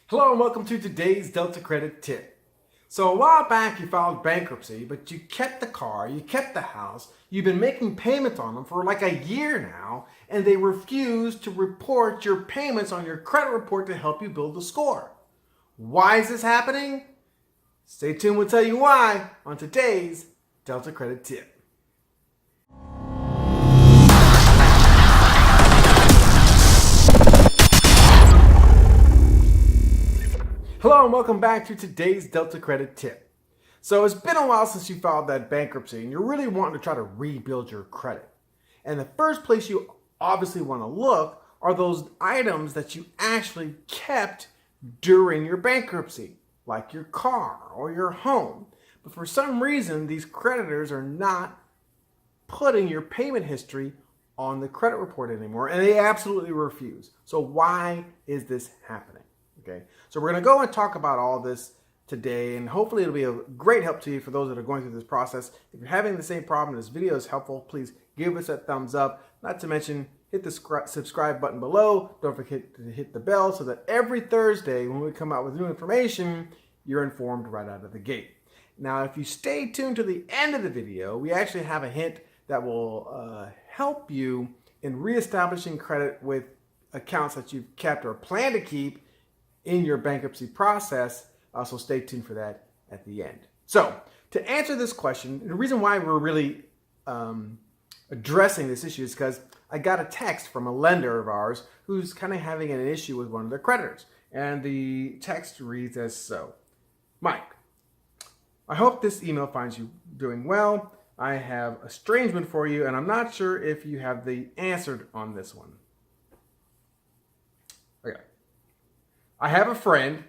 Hello and welcome to today's Delta Credit Tip. So a while back you filed bankruptcy, but you kept the car, you kept the house, you've been making payments on them for like a year now, and they refuse to report your payments on your credit report to help you build the score. Why is this happening? Stay tuned, we'll tell you why on today's Delta Credit Tip. Hello and welcome back to today's Delta Credit Tip. So it's been a while since you filed that bankruptcy and you're really wanting to try to rebuild your credit. And the first place you obviously want to look are those items that you actually kept during your bankruptcy, like your car or your home. But for some reason, these creditors are not putting your payment history on the credit report anymore, and they absolutely refuse. So why is this happening? Okay, so we're going to go and talk about all this today, and hopefully it'll be a great help to you for those that are going through this process. If you're having the same problem, this video is helpful, please give us a thumbs up. Not to mention, hit the subscribe button below. Don't forget to hit the bell so that every Thursday when we come out with new information, you're informed right out of the gate. Now, if you stay tuned to the end of the video, we actually have a hint that will help you in reestablishing credit with accounts that you've kept or plan to keep in your bankruptcy process. So stay tuned for that at the end. So to answer this question, the reason why we're really addressing this issue is because I got a text from a lender of ours who's kind of having an issue with one of their creditors. And the text reads as so. Mike, I hope this email finds you doing well. I have a estrangement for you, and I'm not sure if you have the answer on this one. Okay. I have a friend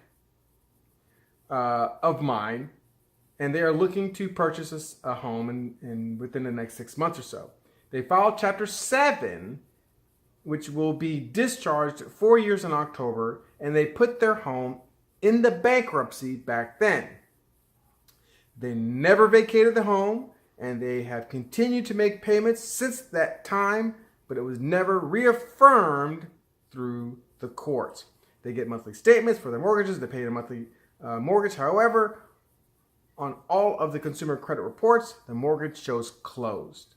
of mine, and they are looking to purchase a home in within the next 6 months or so. They filed Chapter 7, which will be discharged 4 years in October, and they put their home in the bankruptcy back then. They never vacated the home, and they have continued to make payments since that time, but it was never reaffirmed through the courts. They get monthly statements for their mortgages. They pay a monthly mortgage. However, on all of the consumer credit reports, the mortgage shows closed.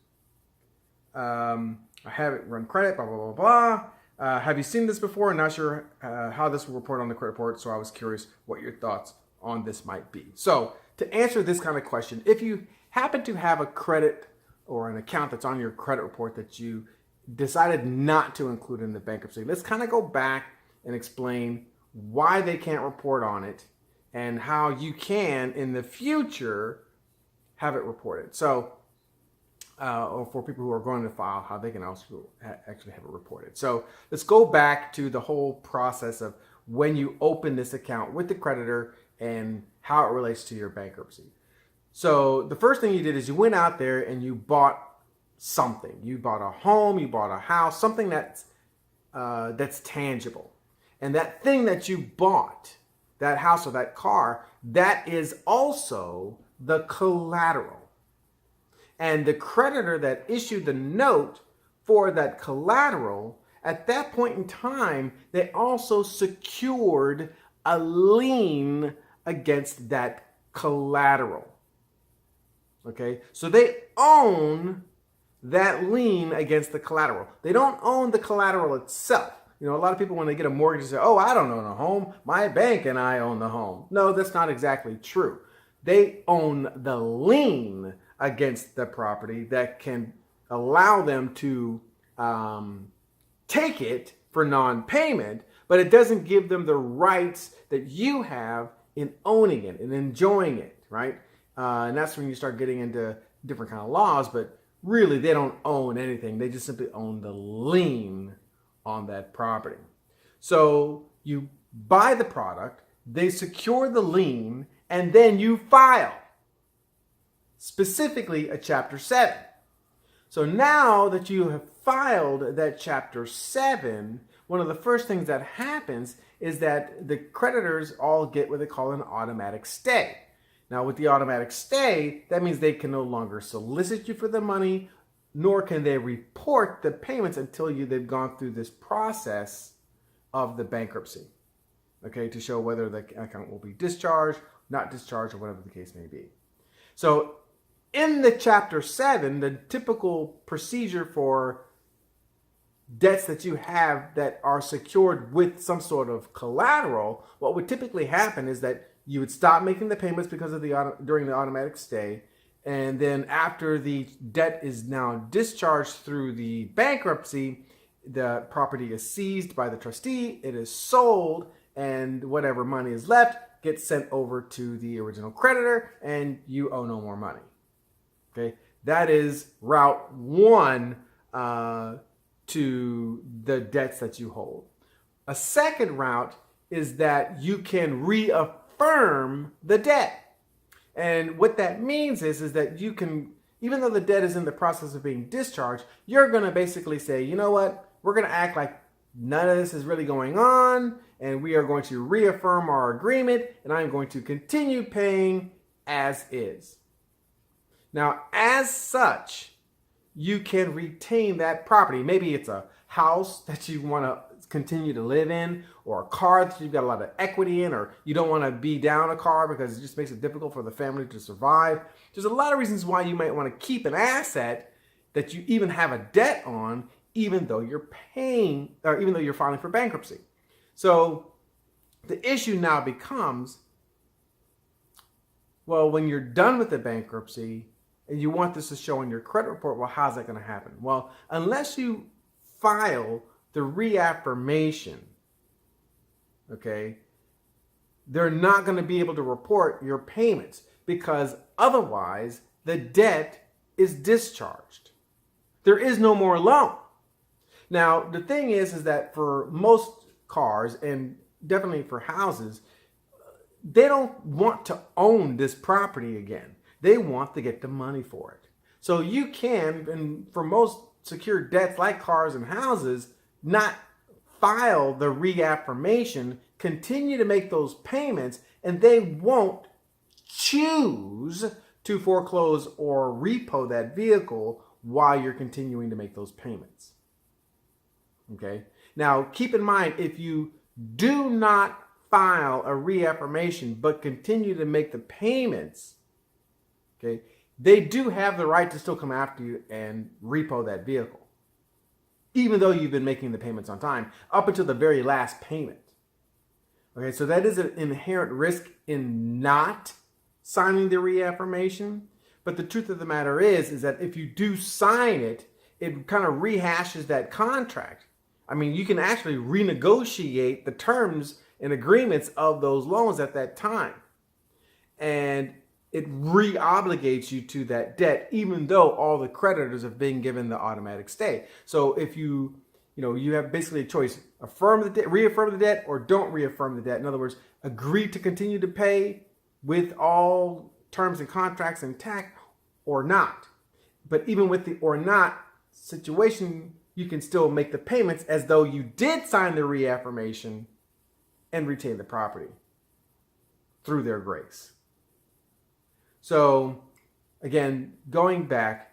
I haven't run credit, blah, blah, blah, blah. Have you seen this before? Not sure how this will report on the credit report, so I was curious what your thoughts on this might be. So to answer this kind of question, if you happen to have a credit or an account that's on your credit report that you decided not to include in the bankruptcy, let's kind of go back and explain why they can't report on it and how you can in the future have it reported. So, or for people who are going to file, how they can also actually have it reported. So let's go back to the whole process of when you open this account with the creditor and how it relates to your bankruptcy. So the first thing you did is you went out there and you bought something. You bought a home, you bought a house, something that's tangible. And that thing that you bought, that house or that car, that is also the collateral. And the creditor that issued the note for that collateral, at that point in time, they also secured a lien against that collateral. Okay, so they own that lien against the collateral. They don't own the collateral itself. You know, a lot of people, when they get a mortgage, say, oh, I don't own a home. My bank and I own the home. No, that's not exactly true. They own the lien against the property that can allow them to take it for non-payment, but it doesn't give them the rights that you have in owning it and enjoying it, right? And that's when you start getting into different kind of laws, but really they don't own anything. They just simply own the lien on that property. So you buy the product, they secure the lien, and then you file specifically a Chapter 7. So now that you have filed that Chapter 7, one of the first things that happens is that the creditors all get what they call an automatic stay. Now with the automatic stay, that means they can no longer solicit you for the money, nor can they report the payments until they've gone through this process of the bankruptcy. okay, to show whether the account will be discharged, not discharged, or whatever the case may be. So in the Chapter 7, the typical procedure for debts that you have that are secured with some sort of collateral, what would typically happen is that you would stop making the payments because of during the automatic stay, and then after the debt is now discharged through the bankruptcy, the property is seized by the trustee, it is sold, and whatever money is left gets sent over to the original creditor, and you owe no more money. Okay, that is route one to the debts that you hold. A second route is that you can reaffirm the debt. And what that means is that you can, even though the debt is in the process of being discharged, you're going to basically say, you know what, we're going to act like none of this is really going on, and we are going to reaffirm our agreement, and I'm going to continue paying as is. Now, as such, you can retain that property. Maybe it's a house that you want to continue to live in, or a car that you've got a lot of equity in, or you don't want to be down a car because it just makes it difficult for the family to survive. There's a lot of reasons why you might want to keep an asset that you even have a debt on, even though you're paying, or even though you're filing for bankruptcy. So the issue now becomes, well, when you're done with the bankruptcy and you want this to show in your credit report, well, how's that going to happen? Well, unless you file the reaffirmation, okay, they're not going to be able to report your payments, because otherwise the debt is discharged. There is no more loan. Now, the thing is that for most cars, and definitely for houses, they don't want to own this property again. They want to get the money for it. So you can, and for most secured debts like cars and houses, not file the reaffirmation, continue to make those payments, and they won't choose to foreclose or repo that vehicle while you're continuing to make those payments. Okay? Now, keep in mind, if you do not file a reaffirmation but continue to make the payments, okay, they do have the right to still come after you and repo that vehicle, even though you've been making the payments on time, up until the very last payment. Okay, so that is an inherent risk in not signing the reaffirmation. But the truth of the matter is that if you do sign it, it kind of rehashes that contract. I mean, you can actually renegotiate the terms and agreements of those loans at that time. And it re-obligates you to that debt, even though all the creditors have been given the automatic stay. So if you have basically a choice: affirm the debt, reaffirm the debt, or don't reaffirm the debt. In other words, agree to continue to pay with all terms and contracts intact, or not. But even with the or not situation, you can still make the payments as though you did sign the reaffirmation and retain the property through their grace. So again, going back,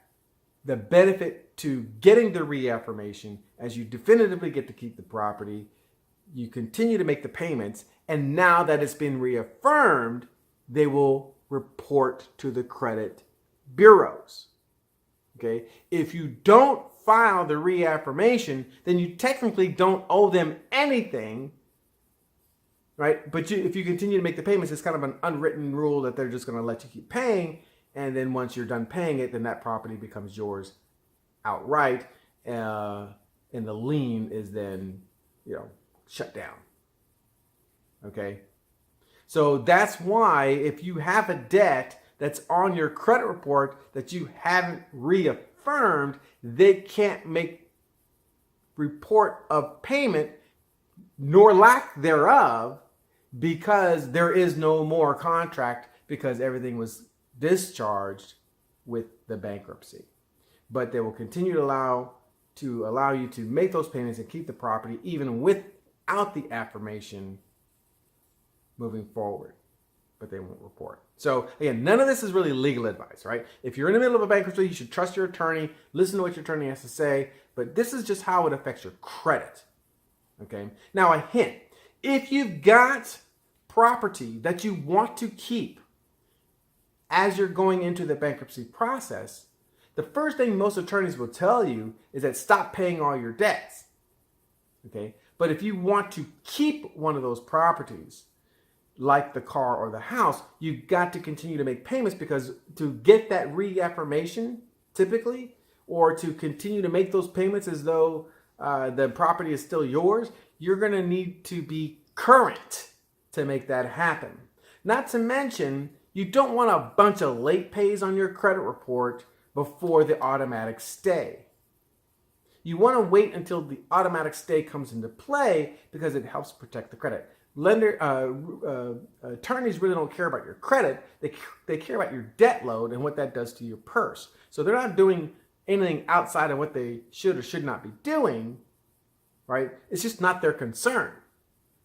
the benefit to getting the reaffirmation, as you definitively get to keep the property, you continue to make the payments, and now that it's been reaffirmed, they will report to the credit bureaus. Okay? If you don't file the reaffirmation, then you technically don't owe them anything, right? But if you continue to make the payments, it's kind of an unwritten rule that they're just going to let you keep paying. And then once you're done paying it, then that property becomes yours outright. And the lien is then, shut down. Okay? So that's why if you have a debt that's on your credit report that you haven't reaffirmed, they can't make report of payment nor lack thereof, because there is no more contract, because everything was discharged with the bankruptcy. But they will continue to allow you to make those payments and keep the property even without the affirmation moving forward, but they won't report. So again, none of this is really legal advice, right? If you're in the middle of a bankruptcy, you should trust your attorney, listen to what your attorney has to say, but this is just how it affects your credit. Okay. Now, a hint: If you've got property that you want to keep as you're going into the bankruptcy process, the first thing most attorneys will tell you is that stop paying all your debts. Okay? But if you want to keep one of those properties, like the car or the house, you've got to continue to make payments, because to get that reaffirmation, typically, or to continue to make those payments as though the property is still yours, you're going to need to be current to make that happen. Not to mention, you don't want a bunch of late pays on your credit report before the automatic stay. You want to wait until the automatic stay comes into play, because it helps protect the credit. Attorneys really don't care about your credit. They care about your debt load and what that does to your purse. So they're not doing anything outside of what they should or should not be doing, right? It's just not their concern.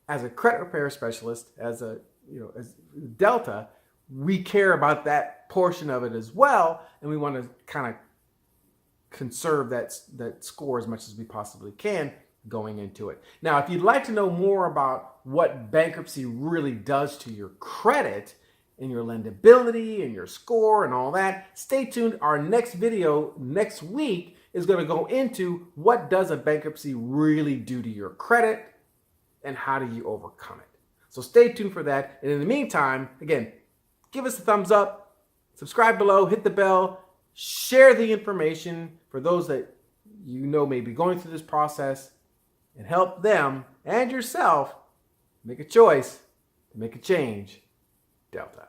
As a credit repair specialist, as Delta, we care about that portion of it as well, and we want to kind of conserve that score as much as we possibly can going into it. Now, if you'd like to know more about what bankruptcy really does to your credit and your lendability and your score and all that, stay tuned. Our next video next week is going to go into what does a bankruptcy really do to your credit and how do you overcome it. So stay tuned for that. And in the meantime, again, give us a thumbs up, subscribe below, hit the bell, share the information for those that you know may be going through this process, and help them and yourself make a choice to make a change. Delta.